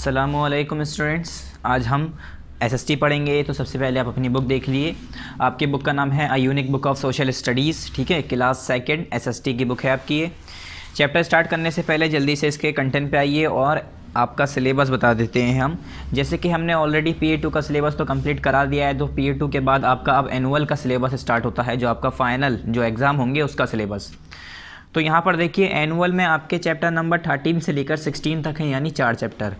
अस्सलामुअलैकुम स्टूडेंट्स, आज हम एसएसटी पढ़ेंगे। तो सबसे पहले आप अपनी बुक देख लिए। आपकी बुक का नाम है a unique book of social studies, ठीक है। क्लास सेकंड एसएसटी की बुक है आपकी ये। चैप्टर स्टार्ट करने से पहले जल्दी से इसके कंटेंट पे आइए और आपका सिलेबस बता देते हैं हम। जैसे कि हमने ऑलरेडी PA2 का सिलेबस तो कंप्लीट करा दिया है, तो PA2 के बाद आपका अब एनुअल का सिलेबस स्टार्ट होता है, जो आपका फाइनल जो एग्ज़ाम होंगे उसका सिलेबस। तो यहाँ पर देखिए एनुअल में आपके चैप्टर नंबर 13 से लेकर 16 तक हैं, यानी 4 चैप्टर,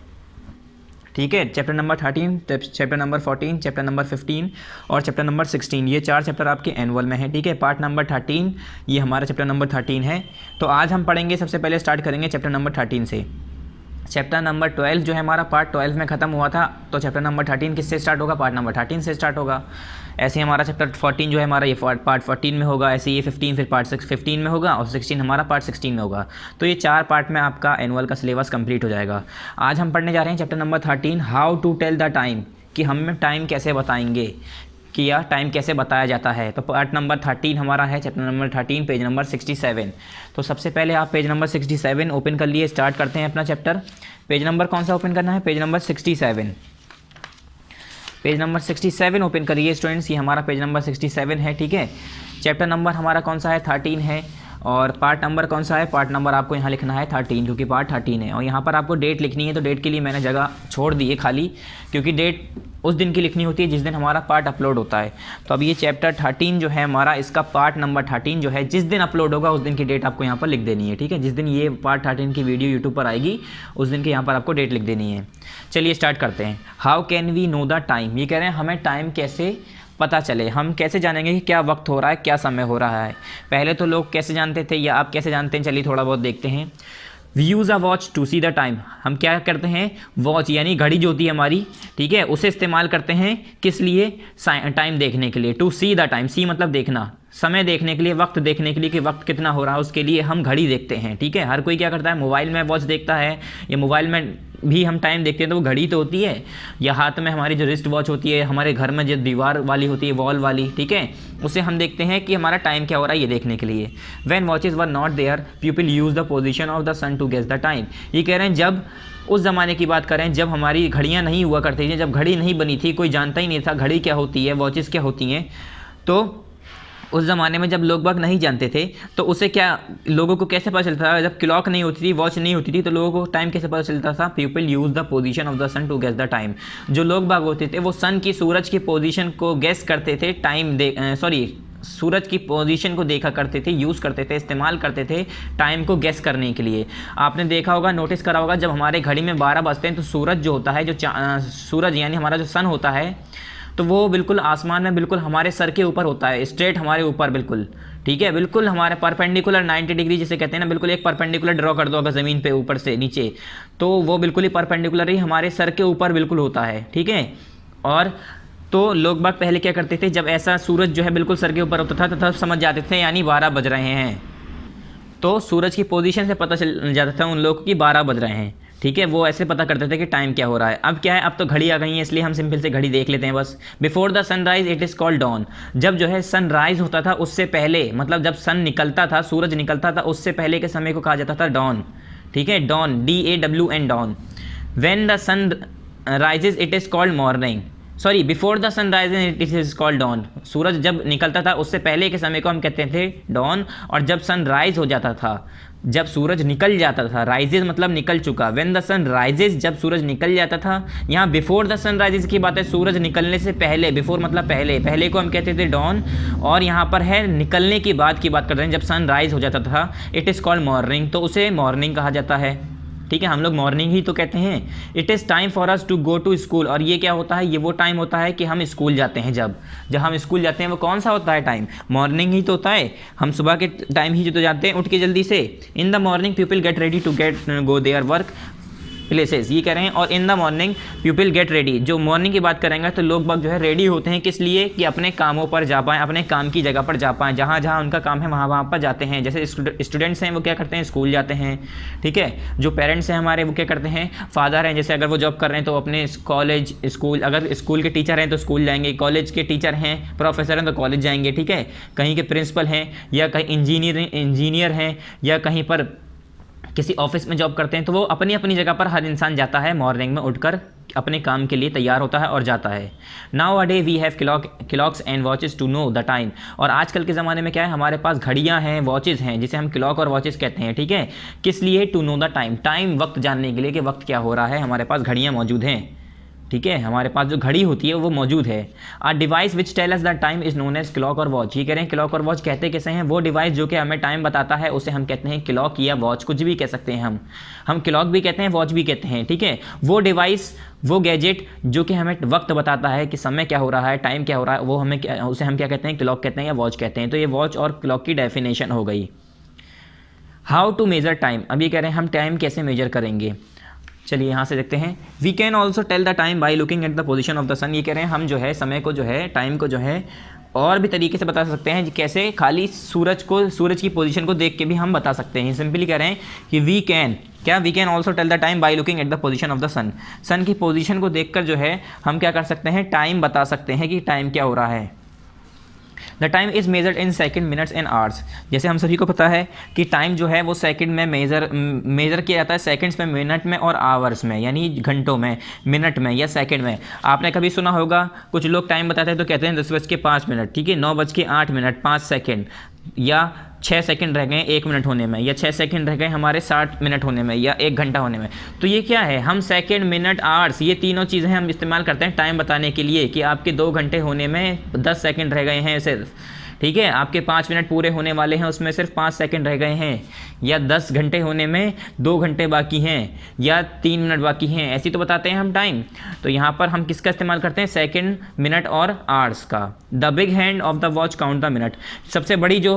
ठीक है। Chapter number 13, chapter number 14, chapter number 15 और चैप्टर नंबर 16, ये 4 चैप्टर आपके एनुअल में हैं, ठीक है। पार्ट नंबर 13 ये हमारा चैप्टर नंबर 13 है। तो आज हम पढ़ेंगे, सबसे पहले स्टार्ट करेंगे चैप्टर नंबर 13 से। चैप्टर नंबर 12 जो है हमारा पार्ट 12 में ख़त्म हुआ था, तो चैप्टर नंबर 13 किससे स्टार्ट होगा? पार्ट नंबर 13 से स्टार्ट होगा। ऐसे ही हमारा चैप्टर 14 जो है हमारा ये पार्ट 14 में होगा, ऐसे ये 15 फिर पार्ट 15 में होगा और 16 हमारा पार्ट 16 में होगा। तो ये 4 पार्ट में आपका एनुअल का सिलेबस कंप्लीट हो जाएगा। आज हम पढ़ने जा रहे हैं chapter number 13, how to tell the time, कि हम टाइम कैसे बताएंगे, कि यह टाइम कैसे बताया जाता है। तो पार्ट नंबर 13 हमारा है, चैप्टर नंबर 13, पेज नंबर 67। तो सबसे पहले आप पेज नंबर 67 ओपन कर लिए, स्टार्ट करते हैं अपना चैप्टर। पेज नंबर कौन सा ओपन करना है? Page number 67। Page number 67 open करिए स्टूडेंट्स, ये हमारा पेज नंबर 67 है, ठीक है। चैप्टर नंबर हमारा कौन सा है? 13 है। और पार्ट नंबर कौन सा है? पार्ट नंबर आपको यहाँ लिखना है 13, क्योंकि पार्ट 13 है। और यहाँ पर आपको डेट लिखनी है, तो डेट के लिए मैंने जगह छोड़ दी है खाली, क्योंकि डेट उस दिन की लिखनी होती है जिस दिन हमारा पार्ट अपलोड होता है। तो अब ये चैप्टर 13 जो है हमारा, इसका पार्ट नंबर 13 जो है जिस दिन अपलोड होगा उस दिन की डेट आपको यहाँ पर लिख देनी है, ठीक है। जिस दिन ये पार्ट 13 की वीडियो यूट्यूब पर आएगी उस दिन की यहाँ पर आपको डेट लिख देनी है। चलिए स्टार्ट करते हैं। How can we know the time, ये कह रहे हैं हमें टाइम कैसे पता चले, हम कैसे जानेंगे कि क्या वक्त हो रहा है, क्या समय हो रहा है। पहले तो लोग कैसे जानते थे या आप कैसे जानते हैं, चलिए थोड़ा बहुत देखते हैं। We use a watch to see the time, हम क्या करते हैं? वॉच यानी घड़ी जो होती है हमारी, ठीक है, उसे इस्तेमाल करते हैं किस लिए? टाइम देखने के लिए। टू सी द टाइम, सी मतलब देखना, समय देखने के लिए, वक्त देखने के लिए कि वक्त कितना हो रहा है, उसके लिए हम घड़ी देखते हैं, ठीक है। हर कोई क्या करता है? मोबाइल में वॉच देखता है, या मोबाइल में भी हम टाइम देखते हैं तो वो घड़ी तो होती है, या हाथ में हमारी जो रिस्ट वॉच होती है, हमारे घर में जो दीवार वाली होती है, वॉल वाली, ठीक है, उसे हम देखते हैं कि हमारा टाइम क्या हो रहा है ये देखने के लिए। When watches were not there people use the position of the sun to guess the time, ये कह रहे हैं जब उस ज़माने की बात करें जब हमारी घड़ियाँ नहीं हुआ करती थी, जब घड़ी नहीं बनी थी, कोई जानता ही नहीं था घड़ी क्या होती है, वॉचेस क्या होती हैं, तो उस ज़माने में जब लोग बाग नहीं जानते थे तो उसे क्या, लोगों को कैसे पता चलता था? जब क्लॉक नहीं होती थी, वॉच नहीं होती थी, तो लोगों को टाइम कैसे पता चलता था? People use the position of the sun to guess the time, जो लोग बाग होते थे वो सन की, सूरज की पोजीशन को गेस करते थे, सूरज की पोजीशन को देखा करते थे, यूज़ करते थे, इस्तेमाल करते थे टाइम को गेस करने के लिए। आपने देखा होगा, नोटिस करा होगा, जब हमारे घड़ी में 12 बजते हैं तो सूरज जो होता है, जो सूरज यानी हमारा जो सन होता है, तो वो बिल्कुल आसमान में बिल्कुल हमारे सर के ऊपर होता है, स्ट्रेट हमारे ऊपर बिल्कुल, ठीक है, बिल्कुल हमारे परपेंडिकुलर 90 डिग्री जिसे कहते हैं ना, बिल्कुल एक परपेंडिकुलर ड्रॉ कर दो अगर ज़मीन पे ऊपर से नीचे, तो वो बिल्कुल ही परपेंडिकुलर ही हमारे सर के ऊपर बिल्कुल होता है, ठीक है। और तो लोग बाग पहले क्या करते थे, जब ऐसा सूरज जो है बिल्कुल सर के ऊपर होता था तो तब समझ जाते थे यानी 12 बज रहे हैं, तो सूरज की पोजीशन से पता चल जाता था उन लोगों को कि 12 बज रहे हैं, ठीक है। वो ऐसे पता करते थे कि टाइम क्या हो रहा है। अब क्या है, अब तो घड़ी आ गई है, इसलिए हम सिंपल से घड़ी देख लेते हैं बस। Before the sunrise it is called dawn, जब जो है सनराइज होता था उससे पहले, मतलब जब सन निकलता था, सूरज निकलता था, उससे पहले के समय को कहा जाता था डॉन, ठीक है, dawn, DAWN dawn. When the sun rises it is called morning, sorry, before the sunrise it is called dawn, सूरज जब निकलता था उससे पहले के समय को हम कहते थे डॉन, और जब सनराइज हो जाता था, जब सूरज निकल जाता था, राइजेज मतलब निकल चुका, व्हेन द सन राइजेज, जब सूरज निकल जाता था। यहाँ बिफोर द सन राइजेज की बात है, सूरज निकलने से पहले, बिफोर मतलब पहले, पहले को हम कहते थे डॉन, और यहाँ पर है निकलने की बात की बात कर रहे हैं, जब सन राइज हो जाता था, इट इज़ कॉल्ड मॉर्निंग, तो उसे मॉर्निंग कहा जाता है, ठीक है, हम लोग मॉर्निंग ही तो कहते हैं। It is time for us to go to school, और ये क्या होता है, ये वो टाइम होता है कि हम स्कूल जाते हैं, जब हम स्कूल जाते हैं वो कौन सा होता है टाइम? मॉर्निंग ही तो होता है, हम सुबह के टाइम ही तो जाते हैं उठ के जल्दी से। In the morning people get ready to go their work places, ये कह रहे हैं, और in the morning people get ready, जो मॉर्निंग की बात करेंगे तो लोग बाग जो है रेडी होते हैं, किस लिए? कि अपने कामों पर जा पाएँ, अपने काम की जगह पर जा पाएँ, जहाँ जहाँ उनका काम है वहाँ वहाँ पर जाते हैं। जैसे स्टूडेंट्स हैं वो क्या करते हैं? स्कूल जाते हैं, ठीक है। जो पेरेंट्स हैं हमारे वो क्या करते हैं? फादर हैं, जैसे अगर वो जॉब कर रहे हैं तो अपने कॉलेज स्कूल, अगर स्कूल के टीचर हैं तो स्कूल जाएंगे, कॉलेज के टीचर हैं, प्रोफेसर हैं तो कॉलेज जाएंगे, ठीक है। कहीं के प्रिंसिपल हैं, या कहीं इंजीनियर हैं, या कहीं पर किसी ऑफिस में जॉब करते हैं तो वो अपनी अपनी जगह पर हर इंसान जाता है, मॉर्निंग में उठकर अपने काम के लिए तैयार होता है और जाता है। Now a day we have clocks and watches to know the time. और आजकल के ज़माने में क्या है, हमारे पास घड़ियाँ हैं, वॉचेज़ हैं, जिसे हम क्लॉक और वॉचेस कहते हैं, ठीक है। किस लिए? To know the time, time वक्त जानने के लिए कि वक्त क्या हो रहा है, हमारे पास घड़ियाँ मौजूद हैं, ठीक है। हमारे पास जो घड़ी होती है वो मौजूद है। A device which tell us the time is known as clock और वॉच। ये कह रहे हैं क्लॉक और वॉच कहते कैसे हैं? वो डिवाइस जो कि हमें टाइम बताता है उसे हम कहते हैं क्लॉक या वॉच, कुछ भी कह सकते हैं हम क्लॉक भी कहते हैं, वॉच भी कहते हैं, ठीक है। वो डिवाइस, वो गैजेट जो कि हमें वक्त बताता है कि समय क्या हो रहा है, टाइम क्या हो रहा है, वो उसे हम क्या कहते हैं? क्लॉक कहते हैं या वॉच कहते हैं। तो ये वॉच और क्लॉक की डेफिनेशन हो गई। हाउ टू मेजर टाइम, अब ये कह रहे हैं हम टाइम कैसे मेजर करेंगे। चलिए यहाँ से देखते हैं। We can also tell the time by looking at the position of the sun. ये कह रहे हैं हम जो है समय को जो है, टाइम को जो है और भी तरीके से बता सकते हैं। कैसे? खाली सूरज की पोजीशन को देख के भी हम बता सकते हैं। सिंपली कह रहे हैं कि we can also tell the time by looking at the position of the sun. Sun की पोजीशन को देखकर जो है हम क्या कर सकते हैं? टाइम बता सकते हैं कि टाइम क्या हो रहा है। The time is measured in second, minutes and hours. जैसे हम सभी को पता है कि टाइम जो है वो सेकंड में मेज़र किया जाता है, सेकंड्स में, मिनट में और आवर्स में, यानी घंटों में, मिनट में या सेकंड में। आपने कभी सुना होगा कुछ लोग टाइम बताते हैं तो कहते हैं 10:05, ठीक है, 9:08, 5 सेकेंड, या 6 सेकंड रह गए 1 मिनट होने में, या 6 सेकंड रह गए हमारे 60 मिनट होने में, या 1 घंटा होने में। तो ये क्या है? हम सेकंड, मिनट, आवर्स, ये तीनों चीज़ें हम इस्तेमाल करते हैं टाइम बताने के लिए कि आपके 2 घंटे होने में 10 सेकंड रह गए हैं सिर्फ, ठीक है। आपके 5 मिनट पूरे होने वाले हैं, उसमें सिर्फ 5 सेकंड रह गए हैं, या 10 घंटे होने में 2 घंटे बाकी हैं, या 3 मिनट बाकी हैं। ऐसी तो बताते हैं हम टाइम। तो यहाँ पर हम किसका इस्तेमाल करते हैं? सेकंड, मिनट और आवर्स का। The big hand of the watch count the minute. सबसे बड़ी जो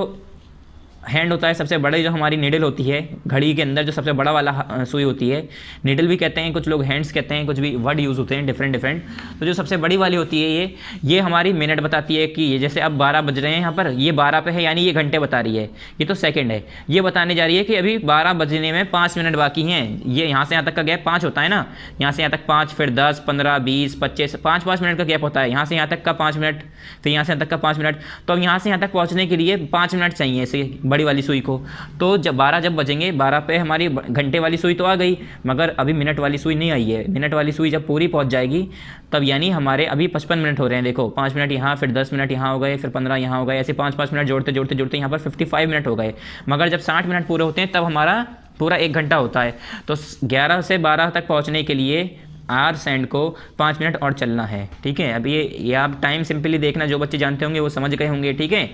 हैंड होता है, सबसे बड़ी जो हमारी निडल होती है घड़ी के अंदर, जो सबसे बड़ा वाला सुई होती है, निडल भी कहते हैं कुछ लोग, हैंड्स कहते हैं, कुछ भी वर्ड यूज़ होते हैं डिफरेंट। तो जो सबसे बड़ी वाली होती है ये हमारी मिनट बताती है कि ये जैसे अब 12 बज रहे हैं यहाँ पर, ये 12 पे है, यानी ये घंटे बता रही है। ये तो सेकंड है, ये बताने जा रही है कि अभी 12 बजने में 5 मिनट बाकी हैं। ये यहाँ से यहाँ तक का गैप 5 होता है ना, यहाँ से यहाँ तक 5, फिर 10, 15, 20, 25, 5 मिनट का गैप होता है। यहाँ से यहाँ तक का 5 मिनट, फिर यहाँ से यहाँ तक का 5 मिनट। तो अब यहाँ से यहाँ तक पहुँचने के लिए 5 मिनट चाहिए इसे बड़ी वाली सुई को। तो जब 12 जब बजेंगे, 12 पे हमारी घंटे वाली सुई तो आ गई, मगर अभी मिनट वाली सुई नहीं आई है। मिनट वाली सुई जब पूरी पहुंच जाएगी तब, यानी हमारे अभी 55 मिनट हो रहे हैं। देखो 5 मिनट यहाँ, फिर 10 मिनट यहाँ हो गए, फिर 15 यहाँ हो गए, ऐसे 5-5 मिनट जोड़ते यहाँ पर 55 मिनट हो गए। मगर जब 60 मिनट पूरे होते हैं तब हमारा पूरा 1 घंटा होता है। तो 11 से 12 तक पहुँचने के लिए आवर्स एंड को 5 मिनट और चलना है, ठीक है। अब ये आप टाइम सिंपली देखना, जो बच्चे जानते होंगे वो समझ गए होंगे, ठीक है।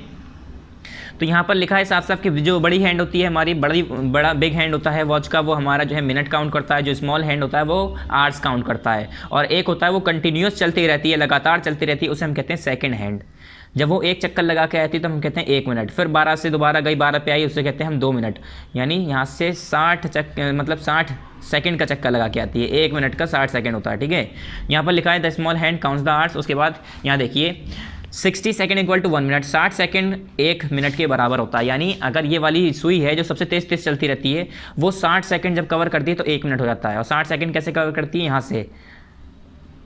तो यहाँ पर लिखा है साफ साफ कि जो बड़ी हैंड होती है हमारी, बड़ा बिग हैंड होता है वॉच का, वो हमारा जो है मिनट काउंट करता है। जो स्मॉल हैंड होता है वो आवर्स काउंट करता है। और एक होता है वो कंटिन्यूस चलती रहती है, लगातार चलती रहती है, उसे हम कहते हैं सेकंड हैंड। जब वो एक चक्कर लगा के आती है तो हम कहते हैं 1 मिनट। फिर 12 से दोबारा गई, 12 पे आई, उससे कहते हैं हम 2 मिनट। यानी यहाँ से 60 सेकंड का चक्कर लगा के आती है। 1 मिनट का 60 सेकंड होता है, ठीक है। यहाँ पर लिखा है the small hand counts the hours. उसके बाद यहाँ देखिए 60 second equal to 1 minute, 60 second 1 minute के बराबर होता है। यानी अगर ये वाली सुई है जो सबसे तेज़ चलती रहती है, वो 60 सेकंड जब कवर करती है तो 1 मिनट हो जाता है। और 60 सेकंड कैसे कवर करती है? यहाँ से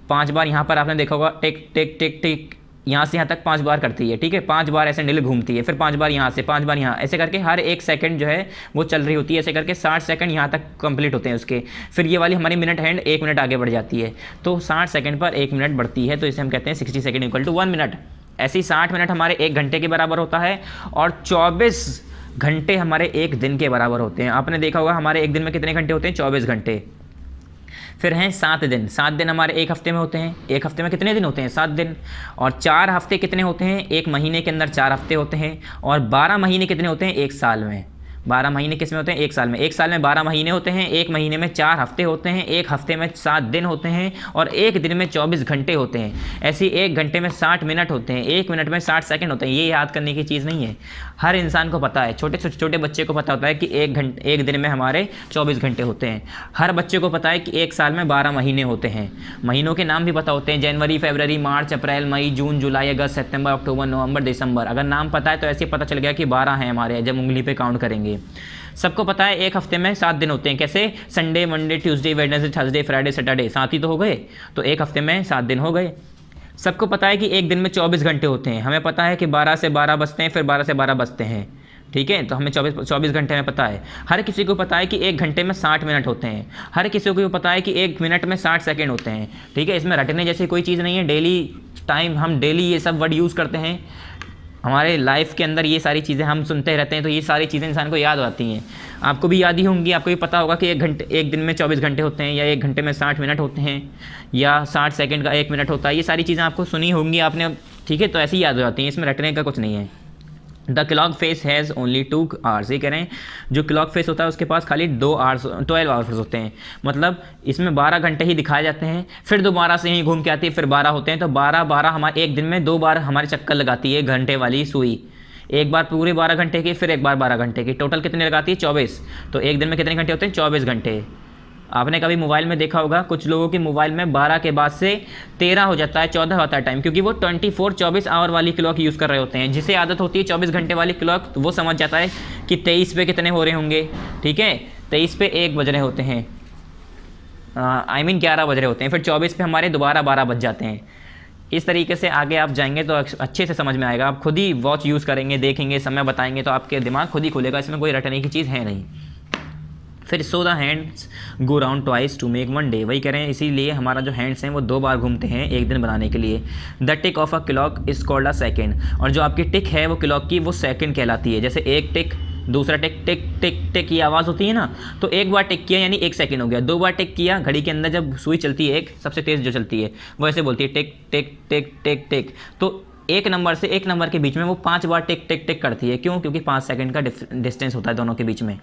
5 बार, यहाँ पर आपने देखा होगा टिक टिक टिक टिक, यहाँ से यहाँ तक 5 बार करती है, ठीक है। 5 बार ऐसे नील घूमती है, फिर 5 बार यहाँ से, 5 बार यहाँ, ऐसे करके हर 1 सेकंड जो है वो चल रही होती है। ऐसे करके 60 सेकंड यहाँ तक कंप्लीट होते हैं उसके। फिर ये वाली हमारी मिनट हैंड 1 मिनट आगे बढ़ जाती है। तो 60 सेकंड पर 1 मिनट बढ़ती है, तो इसे हम कहते हैं 60 सेकंड इक्वल टू 1 मिनट। ऐसे ही 60 मिनट हमारे 1 घंटे के बराबर होता है, और 24 घंटे हमारे 1 दिन के बराबर होते हैं। आपने देखा होगा हमारे 1 दिन में कितने घंटे होते हैं? 24 घंटे। फिर हैं 7 दिन। 7 दिन हमारे 1 हफ्ते में होते हैं। 1 हफ्ते में कितने दिन होते हैं? 7 दिन। और 4 हफ्ते कितने होते हैं? 1 महीने के अंदर 4 हफ्ते होते हैं। और 12 महीने कितने होते हैं? 1 साल में। 12 महीने किस में होते हैं? 1 साल में। 1 साल में 12 महीने होते हैं, 1 महीने में 4 हफ्ते होते हैं, 1 हफ्ते में 7 दिन होते हैं, और 1 दिन में 24 घंटे होते हैं। ऐसे 1 घंटे में 60 मिनट होते हैं, 1 मिनट में 60 सेकंड होते हैं। ये याद करने की चीज़ नहीं है, हर इंसान को पता है। छोटे से छोटे बच्चे को पता होता है कि 1 दिन में हमारे 24 घंटे होते हैं। हर बच्चे को पता है कि 1 साल में 12 महीने होते हैं। महीनों के नाम भी पता होते हैं, जनवरी, फरवरी, मार्च, अप्रैल, मई, June, July, August, September, October, नवंबर, दिसंबर। अगर नाम पता है तो ऐसे पता चल गया कि 12 हैं हमारे, जब उंगली पे काउंट करेंगे। सबको पता है 1 हफ्ते में 7 दिन होते हैं। कैसे? Sunday, Monday, Tuesday, Wednesday, Thursday, Friday, Saturday, 7 ही तो हो गए। तो 1 हफ्ते में 7 दिन हो गए। सबको पता है कि 1 दिन में 24 घंटे होते हैं। हमें पता है कि 12 से 12 बजते हैं, फिर 12 से 12 बजते हैं, ठीक है, तो हमें 24 घंटे में पता है। हर किसी को पता है कि 1 घंटे में 60 मिनट होते हैं, हर किसी को पता है कि 1 मिनट में 60 सेकंड होते हैं। ठीक है, इसमें रटने जैसी कोई चीज़ नहीं है। डेली टाइम हम डेली ये सब वर्ड यूज़ करते हैं, हमारे लाइफ के अंदर ये सारी चीज़ें हम सुनते रहते हैं, तो ये सारी चीज़ें इंसान को याद आती हैं। आपको भी याद ही होंगी, आपको भी पता होगा कि 1 दिन में 24 घंटे होते हैं, या 1 घंटे में 60 मिनट होते हैं, या 60 सेकंड का 1 मिनट होता है। ये सारी चीज़ें आपको सुनी होंगी आपने, ठीक है, तो ऐसे ही याद हो जाती हैं, इसमें रटने का कुछ नहीं है। The clock face has only 2 hours, ये कह रहे हैं जो क्लॉक फेस होता है उसके पास खाली 12 आवर्स होते हैं, मतलब इसमें 12 घंटे ही दिखाए जाते हैं। फिर दोबारा से ही घूम के आती है, फिर 12 होते हैं, तो 12 हमारे 1 दिन में 2 बार हमारे चक्कर लगाती है घंटे वाली सुई। एक बार पूरे 12 घंटे की, फिर एक बार 12 घंटे की, टोटल कितने लगाती है 24। तो 1 दिन में कितने घंटे होते हैं 24 घंटे। आपने कभी मोबाइल में देखा होगा, कुछ लोगों के मोबाइल में 12 के बाद से 13 हो जाता है, 14 होता है टाइम, क्योंकि वो 24 आवर वाली क्लॉक यूज़ कर रहे होते हैं। जिसे आदत होती है 24 घंटे वाली क्लॉक, तो वो समझ जाता है कि 23 पे कितने हो रहे होंगे। ठीक है, 23 पे 1 बज रहे होते हैं, I mean 11 बज रहे होते हैं, फिर 24 पे हमारे दोबारा 12 बज जाते हैं। इस तरीके से आगे आप जाएंगे तो अच्छे से समझ में आएगा। आप खुद ही वॉच यूज़ करेंगे, देखेंगे, समय बताएंगे, तो आपके दिमाग खुद ही खुलेगा, इसमें कोई रटने की चीज़ है नहीं। फिर so the hands go round twice to make 1 day, वही कह रहे हैं, इसीलिए हमारा जो हैंड्स हैं वो 2 बार घूमते हैं 1 दिन बनाने के लिए। The tick of a clock is called a second, और जो आपकी टिक है वो क्लॉक की वो सेकेंड कहलाती है। जैसे एक टिक, दूसरा टिक, टिक टिक टिक की आवाज़ होती है ना, तो एक बार टिक किया यानी 1 सेकंड हो गया। 2 बार टिक किया, घड़ी के अंदर जब सुई चलती है, एक सबसे तेज़ जो चलती है वो ऐसे बोलती है टिक टिक टिक टिक टिक, तो 1 नंबर से 1 नंबर के बीच में वो 5 बार टिक टिक टिक करती है। क्यों? क्योंकि 5 सेकंड का डिस्टेंस होता है दोनों के बीच में।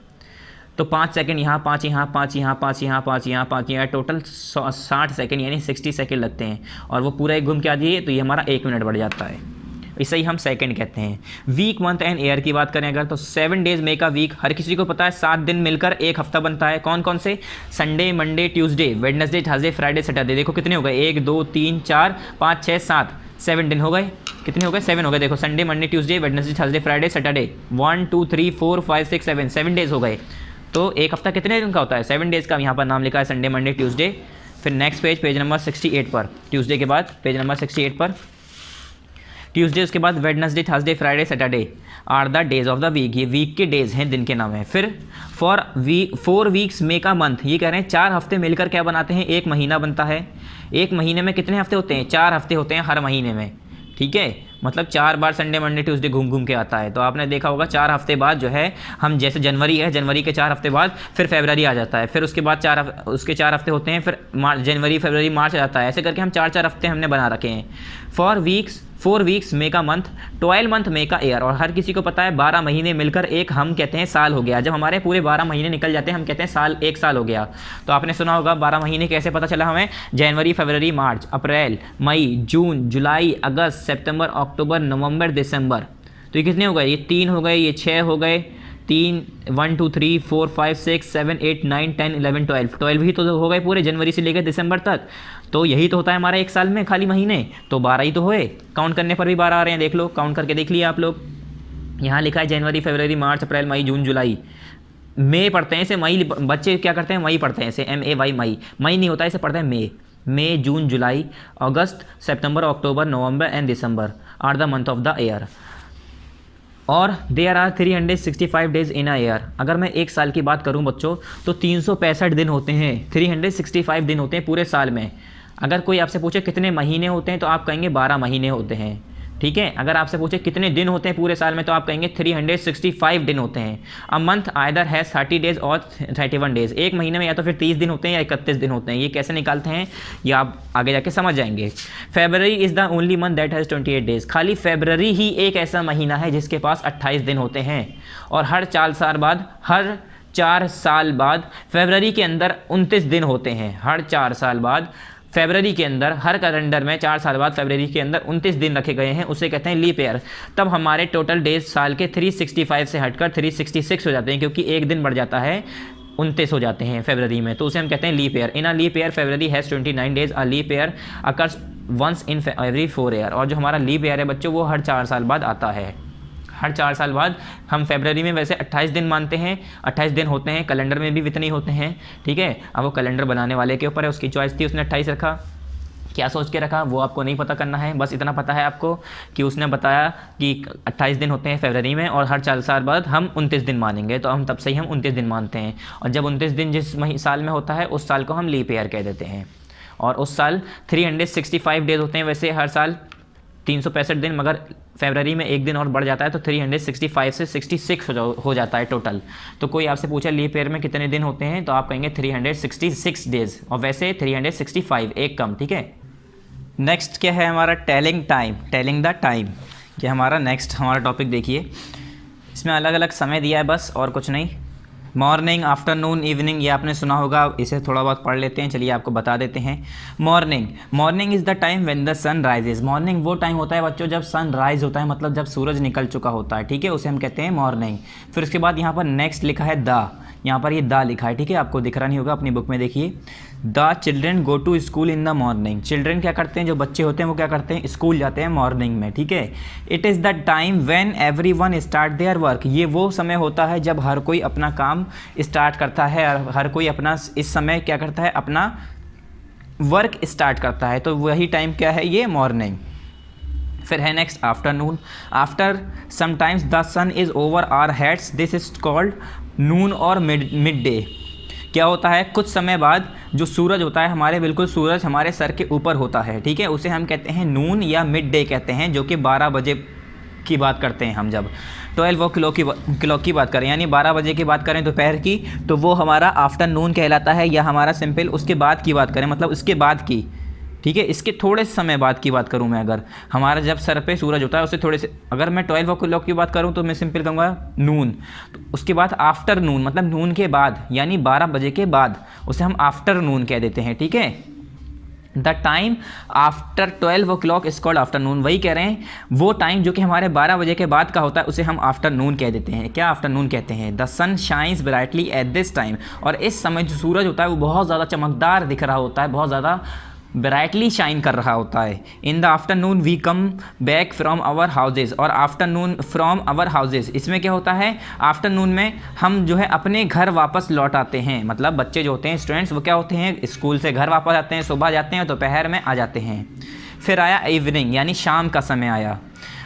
तो 5 सेकंड यहाँ, 5 यहाँ, 5 यहाँ, 5 यहाँ, 5 यहाँ, 5 यहाँ, टोटल 60 सेकंड यानी 60 सेकंड लगते हैं, और वो पूरा एक घूम के आ जाइए तो ये हमारा 1 मिनट बढ़ जाता है। इसे ही हम सेकंड कहते हैं। वीक, मंथ एंड ईयर की बात करें अगर, तो 7 डेज मेक अ वीक, हर किसी को पता है 7 दिन मिलकर एक हफ्ता बनता है। कौन कौन से? Sunday, Monday, Tuesday, Wednesday, Thursday, Friday, Saturday. देखो कितने हो गए, 1 2 3 4 5 6 7, 7 दिन हो गए। कितने हो गए? 7 हो गए। देखो Sunday, Monday, Tuesday, Wednesday, Thursday, Friday, Saturday, 1 2 3 4 5 6 7 days हो गए। तो एक हफ्ता कितने दिन का होता है? 7 डेज़ का। यहाँ पर नाम लिखा है संडे, मंडे, ट्यूसडे। फिर नेक्स्ट पेज नंबर 68 पर, ट्यूसडे के बाद पेज नंबर 68 पर ट्यूसडे, उसके बाद Wednesday, Thursday, Friday, Saturday are the days of the week, ये वीक के डेज हैं, दिन के नाम है। फिर 4 वीक्स मेक अ मंथ, ये कह रहे हैं 4 हफ्ते मिलकर क्या बनाते हैं? 1 महीना बनता है। 1 महीने में कितने हफ्ते होते हैं? 4 हफ्ते होते हैं हर महीने में। ठीक है, मतलब 4 बार संडे, मंडे, ट्यूसडे घूम घूम के आता है। तो आपने देखा होगा 4 हफ्ते बाद जो है, हम जैसे जनवरी है, जनवरी के 4 हफ्ते बाद फिर फरवरी आ जाता है, फिर उसके बाद उसके 4 हफ्ते होते हैं, फिर जनवरी, फरवरी, मार्च आ जाता है। ऐसे करके हम 4 हफ्ते हमने बना रखे हैं। 4 weeks make a month, 12 month make a year, और हर किसी को पता है 12 महीने मिलकर एक हम कहते हैं साल हो गया। जब हमारे पूरे 12 महीने निकल जाते हैं हम कहते हैं साल, 1 साल हो गया। तो आपने सुना होगा 12 महीने कैसे पता चला हमें? जनवरी, फरवरी, मार्च, अप्रैल, मई, June, July, August, September, October, नवंबर, दिसंबर। तो ये कितने हो गए? ये 3 हो गए, ये 6 हो गए, 3 1 2 3 4 5 6 7 8 9 10 11 12 ही तो हो गए पूरे, जनवरी से लेकर दिसंबर तक। तो यही तो होता है हमारा 1 साल में खाली महीने, तो 12 ही तो हुए। काउंट करने पर भी 12 आ रहे हैं, देख लो, काउंट करके देख लिया आप लोग। यहाँ लिखा है जनवरी, फरवरी, मार्च, अप्रैल, मई, जून, जुलाई। मई पढ़ते हैं इसे, मई बच्चे क्या करते हैं? मई पढ़ते हैं इसे, MAY, मई। मई नहीं होता, इसे पढ़ते हैं May, June, July, August, September, October, November and December are the month of the year. और there are 365 days in a year. अगर मैं 1 साल की बात करूं बच्चों, तो 365 दिन होते हैं, 365 दिन होते हैं पूरे साल में। अगर कोई आपसे पूछे कितने महीने होते हैं, तो आप कहेंगे 12 महीने होते हैं। ठीक है, अगर आपसे पूछे कितने दिन होते हैं पूरे साल में, तो आप कहेंगे 365 दिन होते हैं। A month either has 30 days और 31 डेज। एक महीने में या तो फिर 30 दिन होते हैं या 31 दिन होते हैं। ये कैसे निकालते हैं ये आप आगे जाके समझ जाएंगे। February is the only month that has 28 days. खाली फेब्रवरी ही एक ऐसा महीना है जिसके पास 28 दिन होते हैं, और हर 4 साल बाद फरवरी के अंदर 29 दिन होते हैं। हर 4 साल बाद फरवरी के अंदर, हर कैलेंडर में 4 साल बाद फरवरी के अंदर 29 दिन रखे गए हैं, उसे कहते हैं लीप ईयर। तब हमारे टोटल डेज साल के 365 से हटकर 366 हो जाते हैं, क्योंकि एक दिन बढ़ जाता है, 29 हो जाते हैं फरवरी में, तो उसे हम कहते हैं leap year. In a leap year February has 29 days. A leap year occurs once in every 4 year. और जो हमारा लीप ईयर है बच्चों, वो हर 4 साल बाद आता है। हर 4 साल बाद हम फरवरी में वैसे 28 दिन मानते हैं, 28 दिन होते हैं, कैलेंडर में भी इतने ही होते हैं। ठीक है, अब वो कैलेंडर बनाने वाले के ऊपर है, उसकी चॉइस थी, उसने 28 रखा। क्या सोच के रखा वो आपको नहीं पता करना है, बस इतना पता है आपको कि उसने बताया कि 28 दिन होते हैं फरवरी में और हर 4 साल बाद हम 29 दिन मानेंगे, तो हम तब से ही हम 29 दिन मानते हैं। और जब 29 दिन जिस साल में होता है उस साल को हम लीप ईयर कह देते हैं। और उस साल 365 डेज होते हैं वैसे हर साल 365 दिन, मगर फरवरी में एक दिन और बढ़ जाता है तो 365 से 66 हो जाता है टोटल। तो कोई आपसे पूछा लीप ईयर में कितने दिन होते हैं तो आप कहेंगे 366 डेज, और वैसे 365 एक कम, ठीक है। नेक्स्ट क्या है हमारा telling time, telling the time, ये हमारा नेक्स्ट हमारा टॉपिक देखिए। इसमें अलग अलग समय दिया है बस, और कुछ नहीं। मॉर्निंग, आफ्टरनून, इवनिंग, ये आपने सुना होगा, इसे थोड़ा बहुत पढ़ लेते हैं। चलिए आपको बता देते हैं। Morning, morning is the time when the sun rises. Morning वो टाइम होता है बच्चों जब सन राइज होता है, मतलब जब सूरज निकल चुका होता है, ठीक है, उसे हम कहते हैं मॉर्निंग। फिर उसके बाद यहाँ पर नेक्स्ट लिखा है द, यहाँ पर ये द लिखा है, ठीक है, आपको दिख रहा नहीं होगा, अपनी बुक में देखिए। The children go to school in the morning. Children क्या करते हैं, जो बच्चे होते हैं वो क्या करते हैं, स्कूल जाते हैं मॉर्निंग में, ठीक है। It is the time when everyone start their work. ये वो समय होता है जब हर कोई अपना काम स्टार्ट करता है, हर कोई अपना इस समय क्या करता है, अपना वर्क स्टार्ट करता है, तो वही टाइम क्या है, ये मॉर्निंग। फिर है next afternoon. After sometimes the sun is over our heads, this is called noon और मिड डे। क्या होता है, कुछ समय बाद जो सूरज होता है हमारे, बिल्कुल सूरज हमारे सर के ऊपर होता है, ठीक है, उसे हम कहते हैं नून या मिड डे कहते हैं, जो कि 12 बजे की बात करते हैं हम। जब 12 क्लॉक की बात करें, यानी 12 बजे की बात करें दोपहर की, तो वो हमारा आफ्टरनून कहलाता है, या हमारा सिंपल उसके बाद की बात करें, मतलब उसके बाद की, ठीक है, इसके थोड़े समय बाद की बात करूं मैं, अगर हमारा जब सर पे सूरज होता है उससे थोड़े से, अगर मैं 12 क्लॉक की बात करूं तो मैं सिंपल कहूँगा नून। तो उसके बाद आफ्टरनून, मतलब नून के बाद, यानी 12 बजे के बाद, उसे हम आफ्टरनून कह देते हैं, ठीक है। The time after 12 clock is called afternoon. वही कह रहे हैं, वो टाइम जो कि हमारे 12 बजे के बाद का होता है उसे हम आफ्टरनून कह देते हैं। क्या आफ्टरनून कहते हैं। The sun shines brightly at this time. और इस समय जो सूरज होता है वो बहुत ज़्यादा चमकदार दिख रहा होता है, बहुत ज़्यादा ब्राइटली शाइन कर रहा होता है। In the afternoon we come back from our houses. और आफ्टरनून फ्रॉम आवर हाउसेज, इसमें क्या होता है, आफ्टरनून में हम जो है अपने घर वापस लौट आते हैं। मतलब बच्चे जो होते हैं, स्टूडेंट्स, वो क्या होते हैं, स्कूल से घर वापस आते हैं, सुबह जाते हैं, दोपहर में आ जाते हैं। फिर आया इवनिंग, यानी शाम का समय आया।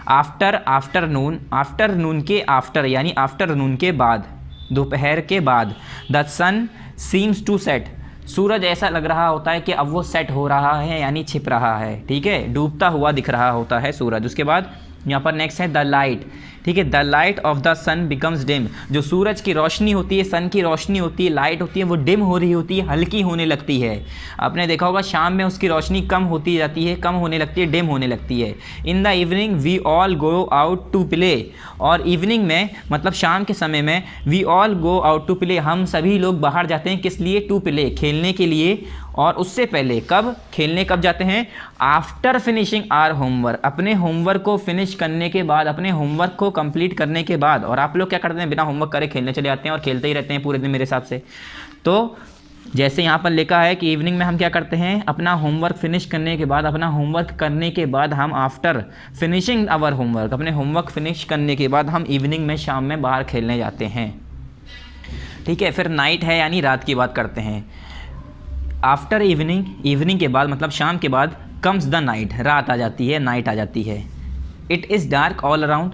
आफ्टरनून, आफ्टरनून के आफ्टर, यानी आफ्टरनून के बाद, दोपहर के बाद। The sun seems to set. सूरज ऐसा लग रहा होता है कि अब वो सेट हो रहा है, यानी छिप रहा है, ठीक है, डूबता हुआ दिख रहा होता है सूरज। उसके बाद यहाँ पर नेक्स्ट है द लाइट, ठीक है। The light of the sun becomes dim. जो सूरज की रोशनी होती है, सन की रोशनी होती है, लाइट होती है, वो डिम हो रही होती है, हल्की होने लगती है। आपने देखा होगा शाम में उसकी रोशनी कम होती जाती है, कम होने लगती है, डिम होने लगती है। In the evening we all go out to play. और इवनिंग में, मतलब शाम के समय में, we all go out to play, हम सभी लोग बाहर जाते हैं, किस लिए, टू प्ले, खेलने के लिए। और उससे पहले कब खेलने कब जाते हैं, आफ्टर फिनिशिंग आवर होमवर्क, अपने होमवर्क को फिनिश करने के बाद, अपने होमवर्क को कंप्लीट करने के बाद। और आप लोग क्या करते हैं, बिना होमवर्क करे खेलने चले जाते हैं और खेलते ही रहते हैं पूरे दिन मेरे हिसाब से। तो जैसे यहाँ पर लिखा है कि इवनिंग में हम क्या करते हैं, अपना होमवर्क फिनिश करने के बाद, अपना होमवर्क करने के बाद हम आफ्टर फिनिशिंग आवर होमवर्क, अपने होमवर्क फिनिश करने के बाद हम इवनिंग में, शाम में बाहर खेलने जाते हैं, ठीक है। फिर नाइट है, यानी रात की बात करते हैं। आफ्टर इवनिंग, इवनिंग के बाद मतलब शाम के बाद, कम्स द नाइट, रात आ जाती है, नाइट आ जाती है। It is dark all around.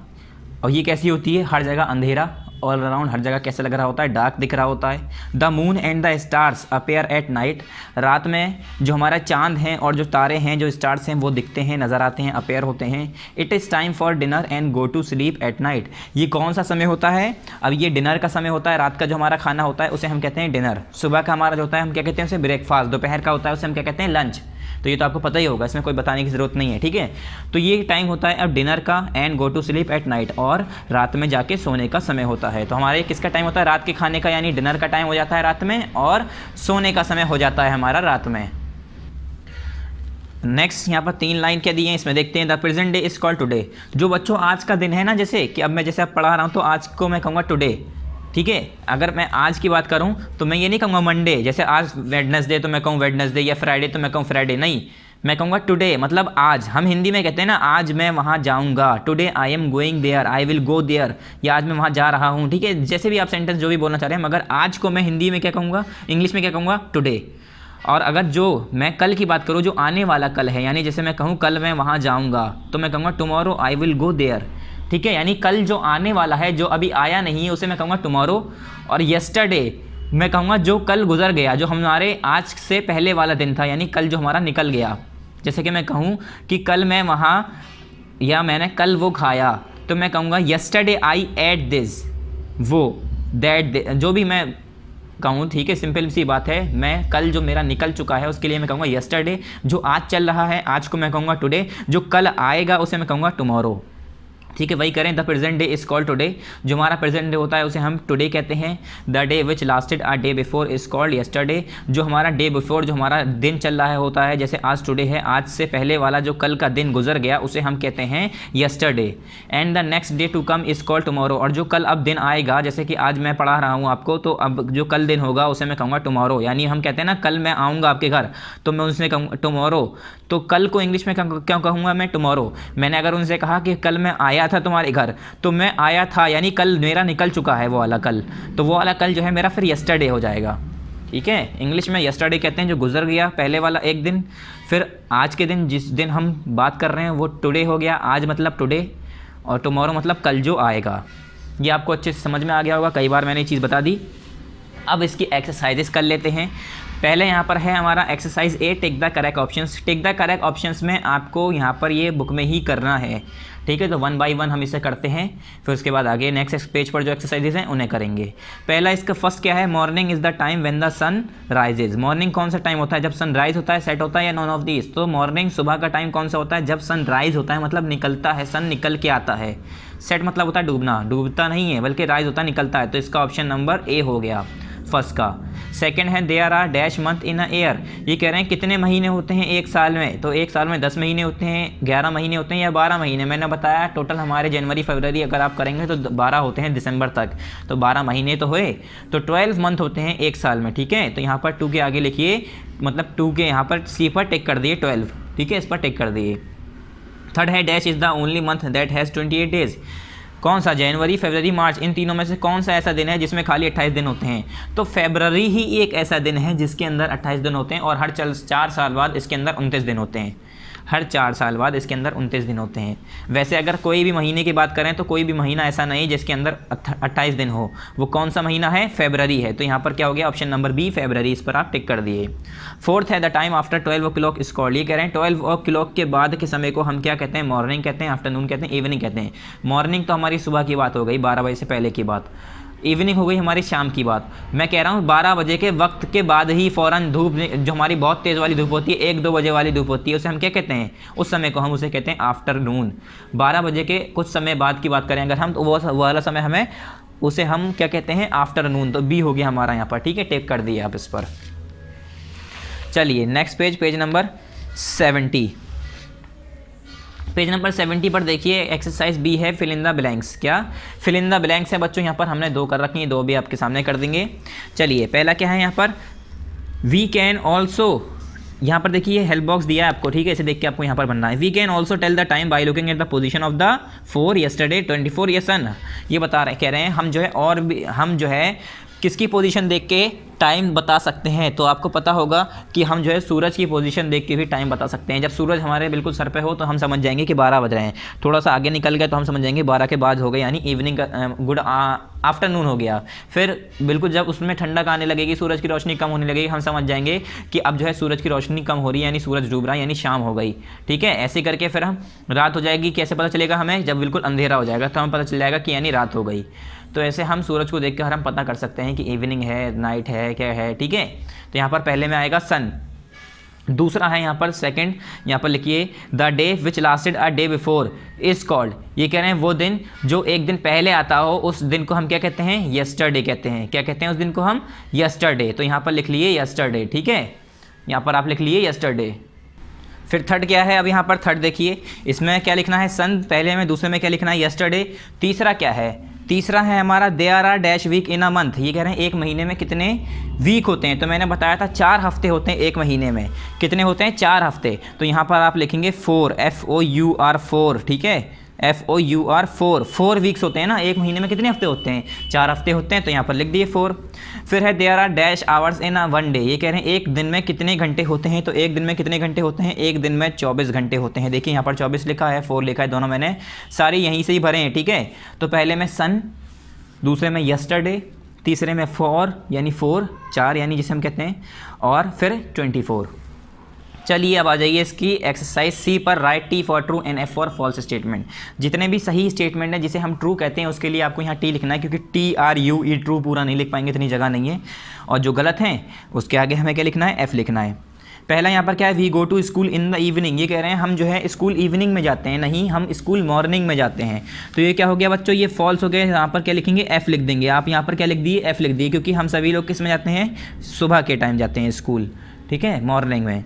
और ये कैसी होती है, हर जगह अंधेरा, ऑल अराउंड, हर जगह कैसे लग रहा होता है, डार्क दिख रहा होता है। The moon and the stars appear at night. रात में जो हमारा चांद हैं और जो तारे हैं, जो स्टार्स हैं, वो दिखते हैं, नज़र आते हैं, अपेयर होते हैं। It is time for dinner and go to sleep at night. ये कौन सा समय होता है, अब ये डिनर का समय होता है। रात का जो हमारा खाना होता है उसे हम कहते हैं डिनर। सुबह का हमारा जो होता है हम क्या कहते हैं उसे ब्रेकफास्ट। दोपहर का होता है उसे हम क्या कहते हैं लंच। तो ये तो आपको पता ही होगा, इसमें कोई बताने की ज़रूरत नहीं है, ठीक है। तो ये टाइम होता है अब डिनर का, and go to sleep at night, और रात में जाके सोने का समय होता है। तो हमारे किसका टाइम होता है, रात के खाने का, यानी डिनर का टाइम हो जाता है रात में, और सोने का समय हो जाता है हमारा रात में। नेक्स्ट यहाँ पर 3 लाइन क्या दी हैं, इसमें देखते हैं। The present day is called today. जो बच्चों आज का दिन है ना, जैसे कि अब मैं जैसे अब पढ़ा रहा हूँ तो आज को मैं कहूँगा टुडे, ठीक है। अगर मैं आज की बात करूं तो मैं ये नहीं कहूँगा मंडे, जैसे आज वेडनेसडे तो मैं कहूँ वेडनेसडे, या फ्राइडे तो मैं कहूँ फ्राइडे, नहीं, मैं कहूँगा टुडे, मतलब आज। हम हिंदी में कहते हैं ना, आज मैं वहाँ जाऊँगा, today I am going there, I will go there, या आज मैं वहाँ जा रहा हूँ, ठीक है। जैसे भी आप सेंटेंस जो भी बोलना चाह रहे हैं, मगर आज को मैं हिंदी में क्या कहूँगा, इंग्लिश में क्या कहूँगा, टुडे। और अगर जो मैं कल की बात करूँ, जो आने वाला कल है, यानी जैसे मैं कहूँ कल मैं वहाँ जाऊँगा, तो मैं कहूँगा tomorrow I will go there. ठीक है, यानी कल जो आने वाला है, जो अभी आया नहीं है, उसे मैं कहूँगा टुमारो। और येस्टरडे मैं कहूँगा जो कल गुजर गया, जो हमारे आज से पहले वाला दिन था, यानी कल जो हमारा निकल गया। जैसे कि मैं कहूँ कि कल मैं वहाँ, या मैंने कल वो खाया, तो मैं कहूँगा येस्टरडे आई एट दिस, वो दैट, जो भी मैं कहूँ। ठीक है, सिंपल सी बात है। मैं कल जो मेरा निकल चुका है उसके लिए मैं कहूँगा येस्टरडे। जो आज चल रहा है, आज को मैं कहूँगा टुडे। जो कल आएगा उसे मैं कहूँगा टुमारो। ठीक है, वही करें। The present day is called today. जो हमारा प्रेजेंट डे होता है उसे हम टुडे कहते हैं। The day which lasted a day before is called yesterday. जो हमारा डे बिफोर, जो हमारा दिन चल रहा होता है, जैसे आज टुडे है, आज से पहले वाला जो कल का दिन गुजर गया उसे हम कहते हैं yesterday. And the next day to come is called tomorrow. और जो कल अब दिन आएगा, जैसे कि आज मैं पढ़ा रहा हूँ आपको, तो अब जो कल दिन होगा उसे मैं कहूँगा टुमारो। यानी हम कहते हैं ना, कल मैं आऊँगा आपके घर, तो मैं उनसे कहूँगा टुमारो। तो कल को इंग्लिश में क्यों कहूँगा मैं टुमारो? मैंने अगर उनसे कहा कि कल मैं आया था तुम्हारे घर, तो मैं आया था यानी कल मेरा निकल चुका है वो वाला कल, तो वो वाला कल जो है मेरा फिर येस्टरडे हो जाएगा। ठीक है, इंग्लिश में येस्टरडे कहते हैं जो गुजर गया पहले वाला एक दिन। फिर आज के दिन, जिस दिन हम बात कर रहे हैं, वो टुडे हो गया। आज मतलब टुडे, और टुमारो मतलब कल जो आएगा। ये आपको अच्छे से समझ में आ गया होगा, कई बार मैंने ये चीज़ बता दी। अब इसकी एक्सरसाइजेस कर लेते हैं। पहले यहाँ पर है हमारा exercise A, take the correct options. Take the correct options में आपको यहाँ पर ये बुक में ही करना है। ठीक है, तो 1 बाय 1 हम इसे करते हैं, फिर उसके बाद आगे नेक्स्ट पेज पर जो एक्सरसाइजेज हैं उन्हें करेंगे। पहला इसका फर्स्ट क्या है? Morning is the time when the sun rises. Morning कौन सा टाइम होता है? जब सन राइज होता है, सेट होता है, या नॉन ऑफ दीज? तो मॉर्निंग सुबह का टाइम कौन सा होता है? जब सन राइज होता है, मतलब निकलता है, सन निकल के आता है। सेट मतलब होता है डूबना, डूबता नहीं है बल्कि राइज होता है, निकलता है। तो इसका ऑप्शन नंबर ए हो गया फर्स्ट का। सेकंड है there are dash month in a year. ये कह रहे हैं कितने महीने होते हैं एक साल में? तो एक साल में 10 महीने होते हैं, 11 महीने होते हैं, या 12 महीने? मैंने बताया टोटल हमारे जनवरी फरवरी अगर आप करेंगे तो 12 होते हैं दिसंबर तक, तो 12 महीने तो हुए, तो 12 मंथ होते हैं एक साल में। ठीक है, तो यहाँ पर 2 के आगे लिखिए, मतलब 2 के यहाँ पर सी पर टिक कर दिए 12। ठीक है, इस पर टिक कर दिए। थर्ड है dash is the only month that has 28 days. कौन सा? जनवरी, फरवरी, मार्च, इन तीनों में से कौन सा ऐसा दिन है जिसमें खाली 28 दिन होते हैं? तो फरवरी ही एक ऐसा दिन है जिसके अंदर 28 दिन होते हैं, और हर 4 साल बाद इसके अंदर 29 दिन होते हैं। हर 4 साल बाद इसके अंदर 29 दिन होते हैं। वैसे अगर कोई भी महीने की बात करें तो कोई भी महीना ऐसा नहीं जिसके अंदर 28 दिन हो। वो कौन सा महीना है? फरवरी है। तो यहाँ पर क्या हो गया? ऑप्शन नंबर बी, फरवरी। इस पर आप टिक कर दिए। फोर्थ है the time after 12 o'clock is called. ये कह रहे हैं 12 o'clock के बाद के समय को हम क्या कहते हैं? मॉर्निंग कहते हैं, आफ्टरनून कहते हैं, इवनिंग कहते हैं। मॉर्निंग तो हमारी सुबह की बात हो गई, 12 बजे से पहले की बात। इवनिंग हो गई हमारी शाम की बात। मैं कह रहा हूँ 12 बजे के वक्त के बाद ही फ़ौरन धूप, जो हमारी बहुत तेज़ वाली धूप होती है, 1-2 बजे वाली धूप होती है, उसे हम क्या कहते हैं? उस समय को हम उसे कहते हैं आफ्टरनून। 12 बजे के कुछ समय बाद की बात करें अगर हम, तो वो वाला समय हमें, उसे हम क्या कहते हैं? आफ्टरनून। तो बी हो गया हमारा यहाँ पर। ठीक है, टेक कर दिए आप इस पर। चलिए next page, page number 70। Page number 70 पर देखिए, एक्सरसाइज बी है फिल इन द ब्लैंक्स। क्या फिल इन द ब्लैंक्स है बच्चों? यहाँ पर हमने 2 कर रखी हैं, 2 भी आपके सामने कर देंगे। चलिए पहला क्या है यहाँ पर? वी कैन ऑल्सो, यहाँ पर देखिए हेल्प बॉक्स दिया है आपको। ठीक है, इसे देख के आपको यहाँ पर बनना है। We can also tell the time by looking at the position of the 4 yesterday 24 ये सन। ये बता रहे, कह रहे हैं हम जो है, और भी हम जो है किसकी पोजीशन देख के टाइम बता सकते हैं? तो आपको पता होगा कि हम जो है सूरज की पोजीशन देख के भी टाइम बता सकते हैं। जब सूरज हमारे बिल्कुल सर पे हो तो हम समझ जाएंगे कि 12 बज रहे हैं। थोड़ा सा आगे निकल गया तो हम समझ जाएंगे 12 के बाद हो गए, यानी इवनिंग गुड आफ्टरनून हो गया। फिर बिल्कुल जब उसमें ठंडक आने लगेगी, सूरज की रोशनी कम होने लगेगी, हम समझ जाएंगे कि अब जो है सूरज की रोशनी कम हो रही है, यानी सूरज डूब रहा है, यानी शाम हो गई। ठीक है, ऐसे करके फिर हम रात हो जाएगी। कैसे पता चलेगा हमें? जब बिल्कुल अंधेरा हो जाएगा तो हमें पता चल जाएगा कि यानी रात हो गई। तो ऐसे हम सूरज को देखकर हम पता कर सकते हैं कि इवनिंग है, नाइट है, क्या है। ठीक है, तो यहाँ पर पहले में आएगा सन। दूसरा है यहाँ पर सेकंड, यहाँ पर लिखिए the day which lasted a day before is called. ये कह रहे हैं वो दिन जो एक दिन पहले आता हो, उस दिन को हम क्या कहते हैं? येस्टरडे कहते हैं। क्या कहते हैं उस दिन को हम? येस्टरडे। तो यहाँ पर लिख लिए येस्टरडे। ठीक है, यहाँ पर आप लिख लिए येस्टरडे। फिर थर्ड क्या है? अब यहाँ पर थर्ड देखिए, इसमें क्या लिखना है? सन पहले में, दूसरे में क्या लिखना है? येस्टरडे। तीसरा क्या है? तीसरा है हमारा there are dash week in a month. ये कह रहे हैं एक महीने में कितने वीक होते हैं? तो मैंने बताया था 4 हफ्ते होते हैं एक महीने में। कितने होते हैं? 4 हफ्ते। तो यहाँ पर आप लिखेंगे 4, FOUR 4। ठीक है, FOUR 4 वीक्स होते हैं ना, एक महीने में कितने हफ्ते होते हैं, 4 हफ्ते होते हैं, तो यहाँ पर लिख दिए 4। फिर है there are dash hours in a one day, ये कह रहे हैं एक दिन में कितने घंटे होते हैं, तो एक दिन में कितने घंटे होते हैं, एक दिन में 24 घंटे होते हैं। देखिए यहाँ पर 24 लिखा है, 4 लिखा है, दोनों मैंने सारे यहीं से ही भरे हैं, ठीक है। तो पहले में सन, दूसरे में यस्टरडे, तीसरे में 4 यानी 4 यानी जिसे हम कहते हैं, और फिर 24। चलिए अब आ जाइए इसकी एक्सरसाइज सी पर, write T for true and F for false statement. जितने भी सही स्टेटमेंट हैं जिसे हम ट्रू कहते हैं उसके लिए आपको यहाँ टी लिखना है, क्योंकि TRUE ट्रू पूरा नहीं लिख पाएंगे, इतनी जगह नहीं है। और जो गलत हैं उसके आगे हमें क्या लिखना है, एफ लिखना है। पहला यहाँ पर क्या है, we go to school in the evening, ये कह रहे हैं हम जो है स्कूल इवनिंग में जाते हैं, नहीं हम स्कूल मॉर्निंग में जाते हैं। तो ये क्या हो गया बच्चों, ये फॉल्स हो गया। यहाँ पर क्या लिखेंगे, एफ लिख देंगे। आप यहाँ पर क्या लिख दिए, एफ लिख दिए, क्योंकि हम सभी लोग किस में जाते हैं, सुबह के टाइम जाते हैं स्कूल, ठीक है, मॉर्निंग में।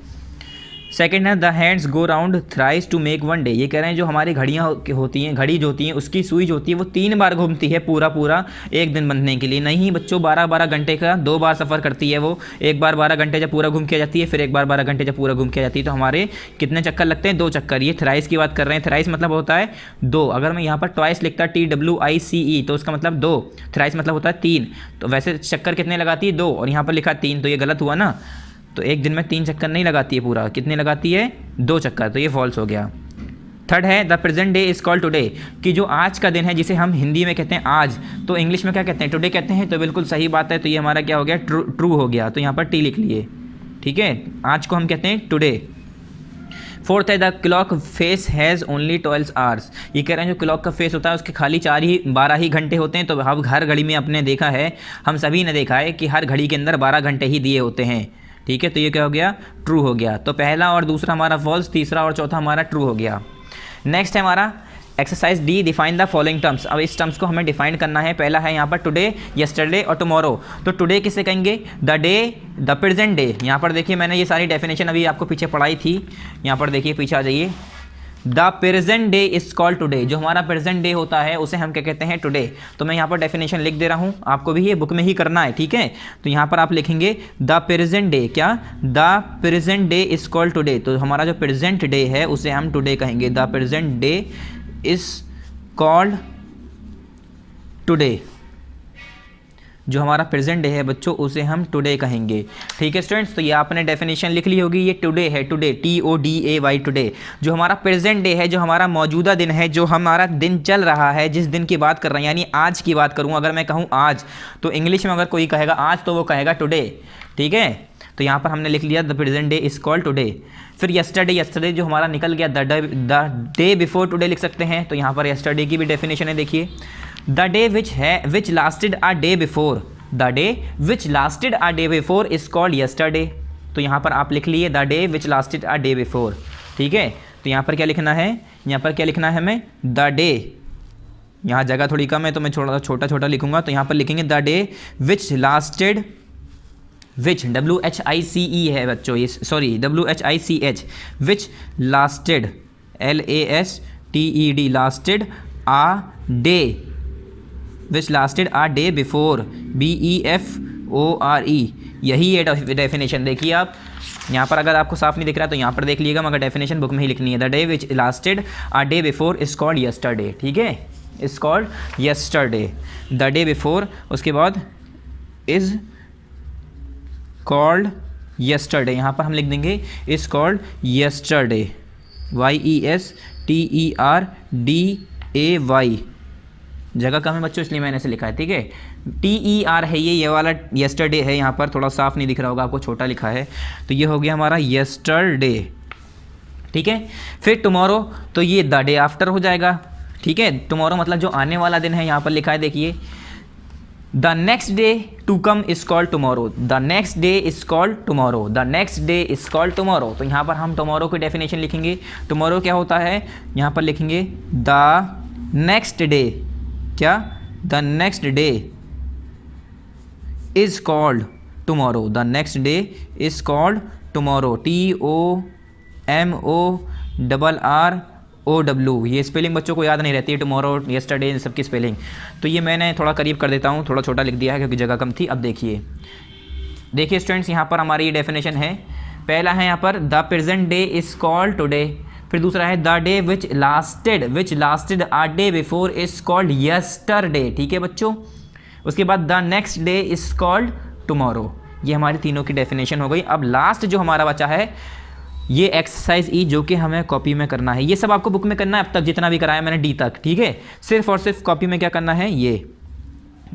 सेकेंड है the hands go round thrice to make one day, ये कह रहे हैं जो हमारी घड़ियाँ होती हैं, घड़ी जो होती हैं उसकी सुई जो होती है वो 3 बार घूमती है पूरा एक दिन बनने के लिए। नहीं बच्चों, 12 घंटे का 2 बार सफ़र करती है वो, एक बार 12 घंटे जब पूरा घूम के जाती है, फिर एक बार 12 घंटे जब पूरा घूम के जाती है। तो हमारे कितने चक्कर लगते हैं, 2 चक्कर। ये थ्राइस की बात कर रहे हैं, थ्राइस मतलब होता है 2। अगर मैं यहाँ पर ट्वाइस लिखता TWICE तो उसका मतलब 2, थ्राइस मतलब होता है 3। तो वैसे चक्कर कितने लगाती है, 2, और यहाँ पर लिखा 3, तो ये गलत हुआ ना। तो एक दिन में 3 चक्कर नहीं लगाती है पूरा, कितने लगाती है, 2 चक्कर, तो ये फॉल्स हो गया। थर्ड है the present day is called today, कि जो आज का दिन है जिसे हम हिंदी में कहते हैं आज, तो इंग्लिश में क्या कहते हैं, टुडे कहते हैं। तो बिल्कुल सही बात है, तो ये हमारा क्या हो गया, ट्रू हो गया। तो यहाँ पर टी लिख लिए, ठीक है, आज को हम कहते हैं टुडे। फोर्थ है the clock face has only 12 hours, ये कह रहे हैं जो क्लॉक का फेस होता है उसके खाली 12 ही घंटे होते हैं। तो अब हर घड़ी में अपने देखा है, हम सभी ने देखा है कि हर घड़ी के अंदर 12 घंटे ही दिए होते हैं, ठीक है। तो ये क्या हो गया, ट्रू हो गया। तो पहला और दूसरा हमारा फॉल्स, तीसरा और चौथा हमारा ट्रू हो गया। नेक्स्ट है हमारा exercise D, define the following terms. अब इस टर्म्स को हमें डिफाइन करना है। पहला है यहाँ पर टुडे, यस्टरडे और टुमारो। तो टुडे किसे कहेंगे, the day, the present day. यहाँ पर देखिए मैंने ये सारी डेफिनेशन अभी आपको पीछे पढ़ाई थी, यहाँ पर देखिए पीछे आ जाइए। The present day is called today, जो हमारा प्रेजेंट डे होता है उसे हम क्या कहते हैं, टुडे। तो मैं यहाँ पर डेफिनेशन लिख दे रहा हूँ, आपको भी ये बुक में ही करना है, ठीक है। तो यहाँ पर आप लिखेंगे द प्रेजेंट डे, क्या, the present day is called today. तो हमारा जो प्रेजेंट डे है उसे हम टुडे कहेंगे, the present day is called today. जो हमारा प्रेजेंट डे है बच्चों उसे हम टुडे कहेंगे, ठीक है स्टूडेंट्स। तो ये आपने डेफिनेशन लिख ली होगी, ये टुडे है, टुडे TODAY टुडे। जो हमारा प्रेजेंट डे है, जो हमारा मौजूदा दिन है, जो हमारा दिन चल रहा है, जिस दिन की बात कर रहे हैं, यानी आज की बात करूँ, अगर मैं कहूँ आज, तो इंग्लिश में अगर कोई कहेगा आज तो वो कहेगा टुडे, ठीक है। तो यहाँ पर हमने लिख लिया the present day is called today. फिर यस्टरडे जो हमारा निकल गया, द डे बिफोर टुडे लिख सकते हैं। तो यहाँ पर यस्टरडे की भी डेफिनेशन है, देखिए, the day which lasted a day before, the day which lasted a day before is called yesterday. तो यहाँ पर आप लिख लिए the day which lasted a day before, ठीक है। तो यहाँ पर क्या लिखना है, यहाँ पर क्या लिखना है हमें, द डे, यहाँ जगह थोड़ी कम है तो मैं छोटा लिखूंगा। तो यहाँ पर लिखेंगे the day which lasted, which WHICE है बच्चों, ये sorry WHICH, which lasted LASTED, lasted a day, which lasted a day before BEFORE। यही ये डेफिनेशन देखिए आप यहाँ पर, अगर आपको साफ नहीं दिख रहा तो यहाँ पर देख लीजिएगा, मगर डेफिनेशन बुक में ही लिखनी है। The day which lasted a day before is called yesterday, ठीक है, is called yesterday, the day before, उसके बाद इज कॉल्ड यस्टरडे। यहाँ पर हम लिख देंगे इज कॉल्ड यस्टरडे, YESTERDAY। जगह कम है बच्चों इसलिए मैंने ऐसे लिखा है, ठीक है। TER है ये वाला यस्टरडे है, यहाँ पर थोड़ा साफ नहीं दिख रहा होगा आपको, छोटा लिखा है। तो ये हो गया हमारा यस्टरडे, ठीक है। फिर टुमारो, तो ये द डे आफ्टर हो जाएगा, ठीक है। टुमारो मतलब जो आने वाला दिन है, यहाँ पर लिखा है देखिए, the next day to come is called tomorrow, the next day is called tomorrow, the next day is called tomorrow. तो यहाँ पर हम टुमारो की डेफिनेशन लिखेंगे। टुमारो क्या होता है, यहाँ पर लिखेंगे द नेक्स्ट डे, क्या, the next day is called tomorrow, the next day is called tomorrow, TOMORROW। ये स्पेलिंग बच्चों को याद नहीं रहती है, टुमारो, यस्टरडे, इन सबकी स्पेलिंग। तो ये मैंने थोड़ा करीब कर देता हूँ, थोड़ा छोटा लिख दिया है क्योंकि जगह कम थी। अब देखिए स्टूडेंट्स, यहाँ पर हमारी ये डेफिनेशन है। पहला है यहाँ पर the present day is called today, फिर दूसरा है the day which lasted a day before is called yesterday, ठीक है बच्चों। उसके बाद the next day is called tomorrow. ये हमारी तीनों की डेफिनेशन हो गई। अब लास्ट जो हमारा बचा है ये एक्सरसाइज ई, जो कि हमें कॉपी में करना है। ये सब आपको बुक में करना है, अब तक जितना भी कराया मैंने डी तक, ठीक है। सिर्फ और सिर्फ कॉपी में क्या करना है, ये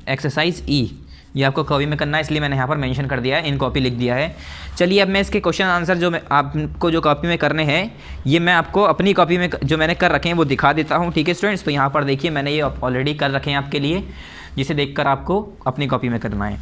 एक्सरसाइज ई, ये आपको कॉपी में करना है, इसलिए मैंने यहाँ पर मेंशन कर दिया है, इन कॉपी लिख दिया है। चलिए अब मैं इसके क्वेश्चन आंसर जो मैं आपको जो कॉपी में करने हैं, ये मैं आपको अपनी कॉपी में जो मैंने कर रखे हैं वो दिखा देता हूँ, ठीक है स्टूडेंट्स। तो यहाँ पर देखिए मैंने ये ऑलरेडी कर रखे हैं आपके लिए, जिसे देखकर आपको अपनी कॉपी में करना है।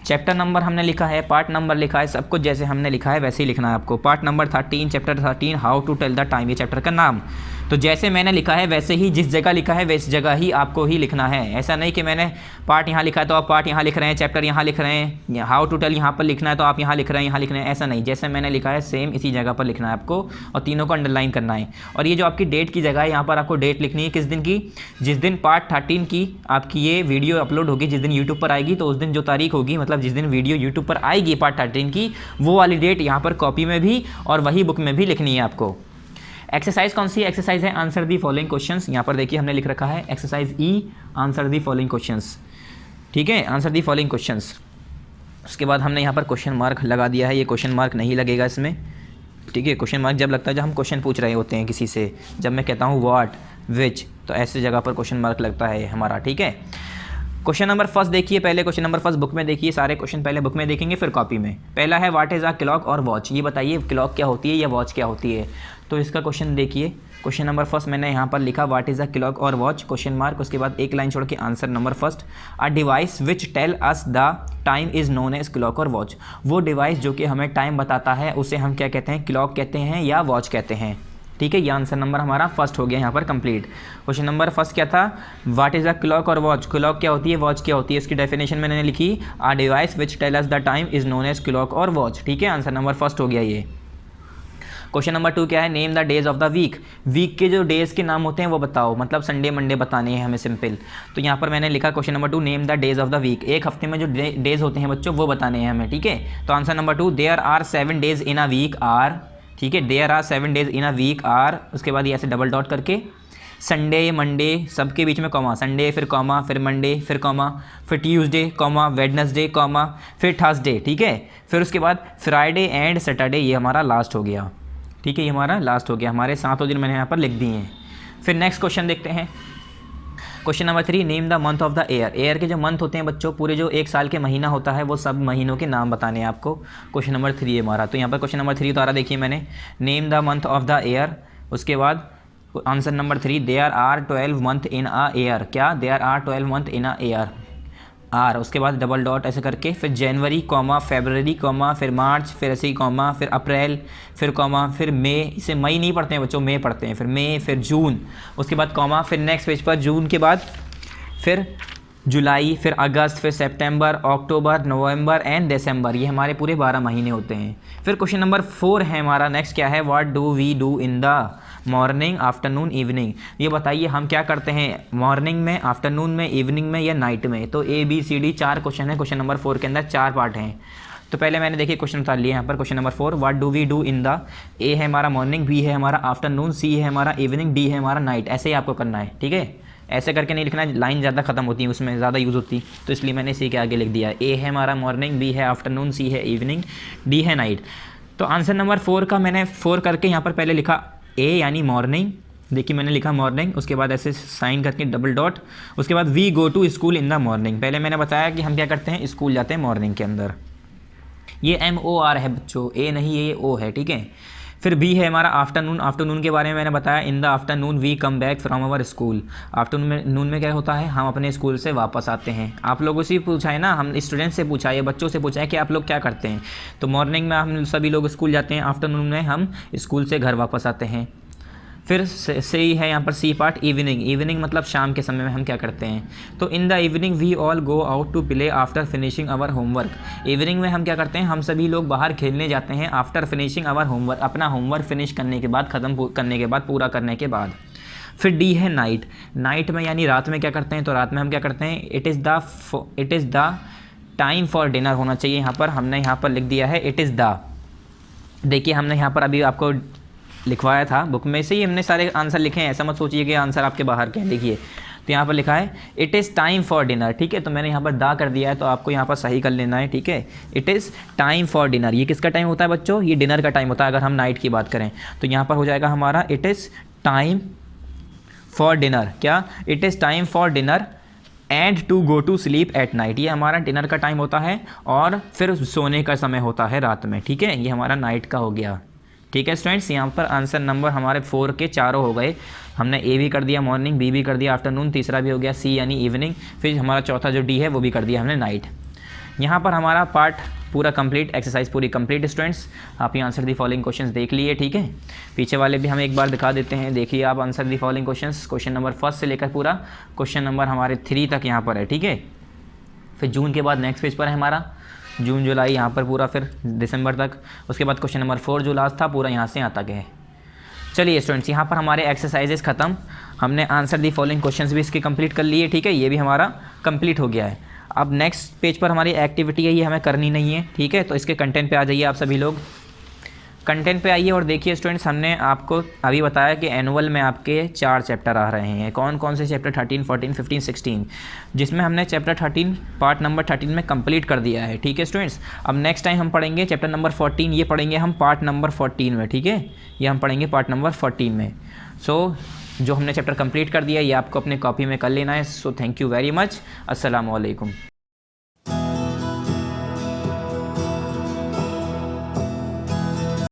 चैप्टर नंबर हमने लिखा है, पार्ट नंबर लिखा है, सब कुछ जैसे हमने लिखा है वैसे ही लिखना है आपको। Part number 13, chapter 13, how to tell the time, ये चैप्टर का नाम। तो जैसे मैंने लिखा है वैसे ही, जिस जगह लिखा है वैस जगह ही आपको ही लिखना है। ऐसा नहीं कि मैंने पार्ट यहाँ लिखा है तो आप पार्ट यहाँ लिख रहे हैं, चैप्टर यहाँ लिख रहे हैं, हाउ टू टेल यहाँ पर लिखना है तो आप यहाँ लिख रहे हैं, यहाँ लिख रहे हैं, ऐसा नहीं। जैसे मैंने लिखा है सेम इसी जगह पर लिखना है आपको, और तीनों को अंडरलाइन करना है। और ये जो आपकी डेट की जगह है, यहाँ पर आपको डेट लिखनी है किस दिन की, जिस दिन पार्ट 13 की आपकी ये वीडियो अपलोड होगी, जिस दिन यूट्यूब पर आएगी, तो उस दिन जो तारीख होगी, मतलब जिस दिन वीडियो यूट्यूब पर आएगी पार्ट 13 की, वो वाली डेट यहाँ पर कॉपी में भी और वही बुक में भी लिखनी है आपको। एक्सरसाइज कौन सी एक्सरसाइज है, आंसर दी फॉलोइंग क्वेश्चंस। यहाँ पर देखिए हमने लिख रखा है exercise E, answer the following questions, ठीक है, आंसर दी फॉलोइंग क्वेश्चंस। उसके बाद हमने यहाँ पर क्वेश्चन मार्क लगा दिया है, ये क्वेश्चन मार्क नहीं लगेगा इसमें, ठीक है। क्वेश्चन मार्क जब लगता है जब हम क्वेश्चन पूछ रहे होते हैं किसी से, जब मैं कहता हूँ व्हाट, विच, तो ऐसे जगह पर क्वेश्चन मार्क लगता है हमारा, ठीक है। क्वेश्चन नंबर फर्स्ट देखिए, पहले क्वेश्चन नंबर फर्स्ट बुक में देखिए, सारे क्वेश्चन पहले बुक में देखेंगे फिर कॉपी में। पहला है व्हाट इज़ अ क्लॉक और वॉच, ये बताइए क्लॉक क्या होती है या वॉच क्या होती है। तो इसका क्वेश्चन देखिए, क्वेश्चन नंबर फर्स्ट मैंने यहाँ पर लिखा व्हाट इज़ अ क्लॉक और वॉच, क्वेश्चन मार्क, उसके बाद एक लाइन छोड़ के answer number first, a device which tell us the time is known as clock और वॉच। वो डिवाइस जो कि हमें टाइम बताता है उसे हम क्या कहते हैं, क्लॉक कहते हैं या वॉच कहते हैं, ठीक है। ये आंसर नंबर हमारा फर्स्ट हो गया यहाँ पर कंप्लीट। क्वेश्चन नंबर फर्स्ट क्या था, व्हाट इज़ अ क्लॉक और वॉच, क्लॉक क्या होती है, वॉच क्या होती है, इसकी डेफिनेशन मैंने लिखी, a device which tell us the time is known as clock और वॉच, ठीक है। आंसर नंबर फर्स्ट हो गया ये। क्वेश्चन नंबर 2 क्या है, name the days of the week, week के जो डेज़ के नाम होते हैं वो बताओ, मतलब संडे मंडे बताने हैं हमें सिंपल। तो यहाँ पर मैंने लिखा question number 2, name the days of the week, एक हफ्ते में जो डेज होते हैं बच्चों वो बताने हैं हमें, ठीक है। तो answer number 2, there are 7 days in a week are, ठीक है, there are 7 days in a week are, उसके बाद ये ऐसे डबल डॉट करके संडे मंडे सबके बीच में कॉमा, संडे फिर कॉमा, फिर मंडे फिर कॉमा, फिर ट्यूसडे कॉमा, वेडनेसडे कॉमा, फिर थर्सडे, ठीक है। फिर उसके बाद फ्राइडे एंड सैटरडे, ये हमारा लास्ट हो गया, ठीक है, ये हमारा लास्ट हो गया, हमारे 7 दिन मैंने यहाँ पर लिख दिए हैं। फिर नेक्स्ट क्वेश्चन देखते हैं, question number 3, name the month of the year, year के जो मंथ होते हैं बच्चों, पूरे जो एक साल के महीना होता है वो सब महीनों के नाम बताने हैं आपको। क्वेश्चन नंबर 3 है हमारा, तो यहाँ पर क्वेश्चन नंबर 3 उतारा देखिए मैंने, name the month of the year, उसके बाद answer number 3, there are 12 month in a year, क्या, there are 12 month in a year are, उसके बाद डबल डॉट ऐसे करके, फिर जनवरी कॉमा, फरवरी कॉमा, फिर मार्च, फिर ऐसे ही कॉमा, फिर अप्रैल, फिर कॉमा, फिर मई, इसे मई नहीं पढ़ते हैं बच्चों, मई पढ़ते हैं, फिर मई, फिर जून, उसके बाद कॉमा, फिर नेक्स्ट पेज पर जून के बाद फिर जुलाई, फिर अगस्त, फिर सितंबर, अक्टूबर, नवंबर एंड दिसंबर, ये हमारे पूरे 12 महीने होते हैं। फिर क्वेश्चन नंबर 4 है हमारा, नेक्स्ट क्या है, what do we do in the morning, afternoon, evening, ये बताइए हम क्या करते हैं मॉर्निंग में, आफ्टरनून में, इवनिंग में या नाइट में। तो ABCD 4 क्वेश्चन है क्वेश्चन नंबर 4 के अंदर, 4 पार्ट हैं। तो पहले मैंने देखिए क्वेश्चन उतार लिया यहाँ पर, question number 4, what do we do in the, ए है हमारा मॉर्निंग, बी है हमारा आफ्टरनून, सी है हमारा इवनिंग, डी है हमारा नाइट, ऐसे ही आपको करना है, ठीक है। ऐसे करके नहीं लिखना, लाइन ज़्यादा खत्म होती है उसमें, ज़्यादा यूज़ होती, तो इसलिए मैंने सी के आगे लिख दिया, ए है हमारा मॉर्निंग, बी है आफ्टरनून, सी है इवनिंग, डी है नाइट। तो आंसर नंबर 4 का मैंने 4 करके यहाँ पर पहले लिखा ए यानी मॉर्निंग, देखिए मैंने लिखा मॉर्निंग, उसके बाद ऐसे साइन करके डबल डॉट, उसके बाद we go to school in the morning. पहले मैंने बताया कि हम क्या करते हैं, स्कूल जाते हैं मॉर्निंग के अंदर, ये MOR है बच्चों, ए नहीं ये O है, ठीक है। फिर बी है हमारा आफ्टरनून, आफ्टरनून के बारे में मैंने बताया, in the afternoon we come back from our school, afternoon में क्या होता है, हम अपने स्कूल से वापस आते हैं। आप लोगों से पूछा है ना, हम स्टूडेंट से पूछा है, बच्चों से पूछा है कि आप लोग क्या करते हैं। तो मॉर्निंग में हम सभी लोग स्कूल जाते हैं, आफ्टरनून में हम स्कूल से घर वापस आते हैं। फिर सही है यहाँ पर सी पार्ट, इवनिंग, इवनिंग मतलब शाम के समय में हम क्या करते हैं। तो in the evening we all go out to play after finishing our homework, evening में हम क्या करते हैं, हम सभी लोग बाहर खेलने जाते हैं, आफ्टर फिनिशिंग आवर होमवर्क, अपना होमवर्क फिनिश करने के बाद, ख़त्म करने के बाद, पूरा करने के बाद। फिर डी है नाइट, नाइट में यानी रात में क्या करते हैं, तो रात में हम क्या करते हैं, it is the time for dinner होना चाहिए यहाँ पर, हमने यहाँ पर लिख दिया है इट इज़ द, देखिए हमने यहाँ पर अभी आपको लिखवाया था, बुक में से ही हमने सारे आंसर लिखे हैं, ऐसा मत सोचिए कि आंसर आपके बाहर के हैं। देखिए तो यहाँ पर लिखा है it is time for dinner, ठीक है, तो मैंने यहाँ पर दा कर दिया है, तो आपको यहाँ पर सही कर लेना है, ठीक है। It is time for dinner, ये किसका टाइम होता है बच्चों, ये डिनर का टाइम होता है अगर हम नाइट की बात करें। तो यहाँ पर हो जाएगा हमारा it is time for dinner, क्या, it is time for dinner and to go to sleep at night, ये हमारा डिनर का टाइम होता है और फिर सोने का समय होता है रात में, ठीक है, ये हमारा नाइट का हो गया। ठीक है स्टूडेंट्स, यहाँ पर आंसर नंबर हमारे 4 के चारों हो गए। हमने ए भी कर दिया मॉर्निंग, बी भी कर दिया आफ्टरनून, तीसरा भी हो गया सी यानी इवनिंग, फिर हमारा चौथा जो डी है वो भी कर दिया हमने नाइट। यहाँ पर हमारा पार्ट पूरा कंप्लीट, एक्सरसाइज पूरी कंप्लीट स्टूडेंट्स। आप ये आंसर दी फॉलोइंग क्वेश्चंस देख लिए, ठीक है। पीछे वाले भी हम एक बार दिखा देते हैं, देखिए आप answer the following questions, question number 1 से लेकर पूरा क्वेश्चन नंबर हमारे 3 तक यहाँ पर है, ठीक है। फिर जून के बाद नेक्स्ट पेज पर है हमारा जून जुलाई, यहाँ पर पूरा फिर दिसंबर तक। उसके बाद क्वेश्चन नंबर 4 जो लास्ट था पूरा यहाँ से यहाँ तक है। चलिए स्टूडेंट्स, यहाँ पर हमारे एक्सरसाइजेस ख़त्म, हमने आंसर दी फॉलोइंग क्वेश्चंस भी इसके कंप्लीट कर लिए, ठीक है, ये भी हमारा कंप्लीट हो गया है। अब नेक्स्ट पेज पर हमारी एक्टिविटी है, ये हमें करनी नहीं है, ठीक है। तो इसके कंटेंट पे आ जाइए आप सभी लोग, कंटेंट पे आइए और देखिए स्टूडेंट्स, हमने आपको अभी बताया कि एनुअल में आपके 4 चैप्टर आ रहे हैं। कौन कौन से चैप्टर, 13, 14, 15, 16, जिसमें हमने चैप्टर 13 पार्ट नंबर 13 में कंप्लीट कर दिया है, ठीक है स्टूडेंट्स। अब नेक्स्ट टाइम हम पढ़ेंगे चैप्टर नंबर 14, ये पढ़ेंगे हम पार्ट नंबर 14 में, ठीक है, ये हम पढ़ेंगे पार्ट नंबर 14 में। सो जो हमने चैप्टर कंप्लीट कर दिया ये आपको अपने कॉपी में कर लेना है। So thank you very much, अस्सलाम वालेकुम।